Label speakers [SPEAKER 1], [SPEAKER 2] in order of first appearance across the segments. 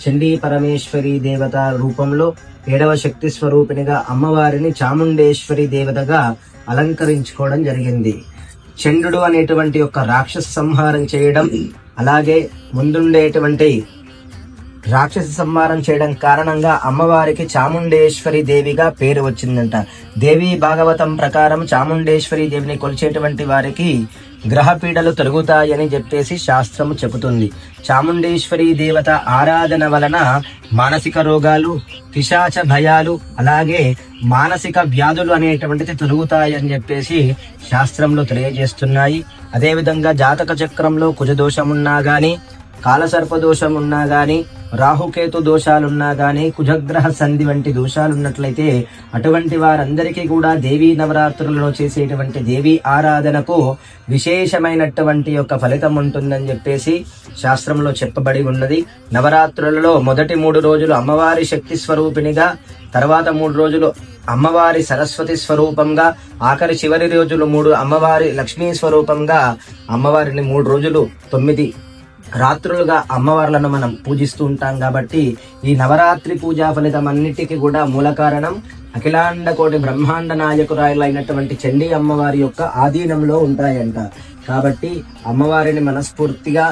[SPEAKER 1] చండీ పరమేశ్వరి దేవత రూపంలో 7వ శక్తి స్వరూపిణిగా అమ్మవారిని చాముండేశ్వరి దేవతగా అలంకరించుకోవడం జరిగింది. చంద్రుడు అనేటువంటి ఒక రాక్షస సంహారం చేయడం, అలాగే ముందుండేటువంటి రాక్షస సంహారం చేయడం కారణంగా అమ్మవారికి చాముండేశ్వరి దేవిగా పేరు వచ్చిందంట. దేవి భాగవతం ప్రకారం చాముండేశ్వరి దేవిని కొలిచేటువంటి వారికి గ్రహ పీడలు తొలగుతాయని చెప్పేసి శాస్త్రము చెబుతుంది. చాముండేశ్వరి దేవత ఆరాధన వలన మానసిక రోగాలు, పిశాచ భయాలు, అలాగే మానసిక వ్యాధులు అనేటువంటిది తొలగుతాయని చెప్పేసి శాస్త్రంలో తెలియజేస్తున్నాయి. అదేవిధంగా జాతక చక్రంలో కుజదోషమున్నా గాని, కాలసర్పదోషం ఉన్నా గాని, రాహుకేతు దోషాలున్నా గాని, కుజగ్రహ సంధి వంటి దోషాలున్నట్లయితే అటువంటి వారందరికీ కూడా దేవీ నవరాత్రులలో చేసేటువంటి దేవీ ఆరాధనకు విశేషమైనటువంటి యొక్క ఫలితం ఉంటుందని చెప్పేసి శాస్త్రంలో చెప్పబడి ఉన్నది. నవరాత్రులలో మొదటి 3 రోజులు అమ్మవారి శక్తి స్వరూపిణిగా, తర్వాత 3 రోజులు అమ్మవారి సరస్వతి స్వరూపంగా, ఆఖరి చివరి రోజులు 3 అమ్మవారి లక్ష్మీ స్వరూపంగా అమ్మవారిని 3 రోజులు 9 రాత్రులుగా అమ్మవార్లను మనం పూజిస్తూ ఉంటాం. కాబట్టి ఈ నవరాత్రి పూజా ఫలితం అన్నిటికీ కూడా మూల కారణం అఖిలాండ కోటి బ్రహ్మాండ నాయకురాయలైనటువంటి చండీ అమ్మవారి యొక్క ఆధీనంలో ఉంటాయంట. కాబట్టి అమ్మవారిని మనస్ఫూర్తిగా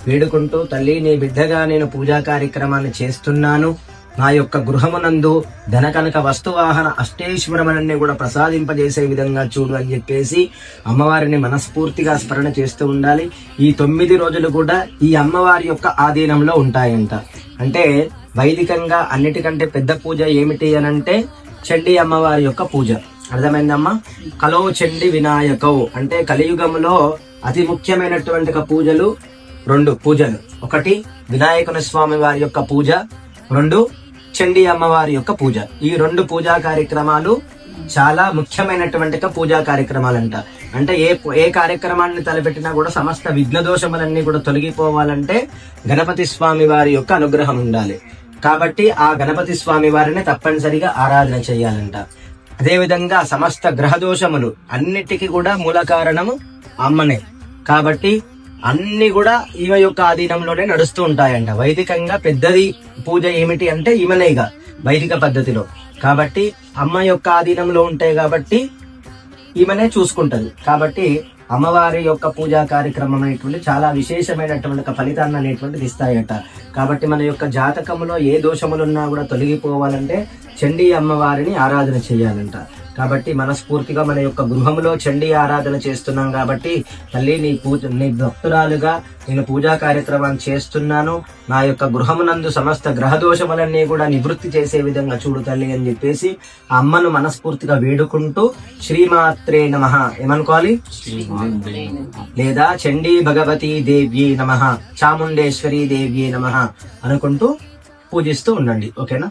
[SPEAKER 1] వేడుకుంటూ, తల్లి నీ బిడ్డగా నేను పూజా కార్యక్రమాన్ని చేస్తున్నాను, నా యొక్క గృహమునందు ధన కనక వస్తువాహన అష్టేశ్వరమనన్ని కూడా ప్రసాదింపజేసే విధంగా చూడు అని చెప్పేసి అమ్మవారిని మనస్ఫూర్తిగా స్మరణ చేస్తూ ఉండాలి. ఈ 9 రోజులు కూడా ఈ అమ్మవారి యొక్క ఆధీనంలో ఉంటాయంట. అంటే వైదికంగా అన్నిటికంటే పెద్ద పూజ ఏమిటి అనంటే చండీ అమ్మవారి యొక్క పూజ. అర్థమైందమ్మా? కలో చండి వినాయకౌ అంటే కలియుగంలో అతి ముఖ్యమైనటువంటి పూజలు 2 పూజలు. ఒకటి వినాయకుని స్వామి వారి యొక్క పూజ, 2 చండీ అమ్మవారి యొక్క పూజ. ఈ 2 పూజా కార్యక్రమాలు చాలా ముఖ్యమైనటువంటి పూజా కార్యక్రమాలంట. అంటే ఏ కార్యక్రమాన్ని తలపెట్టినా కూడా సమస్త విఘ్న దోషములన్నీ కూడా తొలగిపోవాలంటే గణపతి స్వామి వారి యొక్క అనుగ్రహం ఉండాలి. కాబట్టి ఆ గణపతి స్వామి వారిని తప్పనిసరిగా ఆరాధన చేయాలంట. అదేవిధంగా సమస్త గ్రహ దోషములు అన్నిటికీ కూడా మూల కారణము అమ్మనే. కాబట్టి అన్ని కూడా ఈమె యొక్క ఆధీనంలోనే నడుస్తూ ఉంటాయంట. వైదికంగా పెద్దది పూజ ఏమిటి అంటే ఈమెనేగా వైదిక పద్ధతిలో. కాబట్టి అమ్మ యొక్క ఆధీనంలో ఉంటాయి కాబట్టి ఈమెనే చూసుకుంటది. కాబట్టి అమ్మవారి యొక్క పూజా కార్యక్రమం అనేటువంటి చాలా విశేషమైనటువంటి ఫలితాన్ని అనేటువంటిది ఇస్తాయట. కాబట్టి మన యొక్క జాతకంలో ఏ దోషములున్నా కూడా తొలగిపోవాలంటే చండీ అమ్మవారిని ఆరాధన చేయాలంట. కాబట్టి మనస్ఫూర్తిగా మన యొక్క గృహంలో చండీ ఆరాధన చేస్తున్నాం కాబట్టి తల్లి నీ భక్తురాలుగా నేను పూజా కార్యక్రమాన్ని చేస్తున్నాను, నా యొక్క గృహమునందు సమస్త గ్రహ దోషములన్నీ కూడా నివృత్తి చేసే విధంగా చూడు తల్లి అని చెప్పేసి అమ్మను మనస్ఫూర్తిగా వేడుకుంటూ శ్రీమాత్రే నమః ఏమనుకోవాలి, లేదా చండీ భగవతీ దేవ్యే నమః, చాముండేశ్వరి దేవ్యే నమః అనుకుంటూ పూజిస్తూ ఉండండి. ఓకేనా?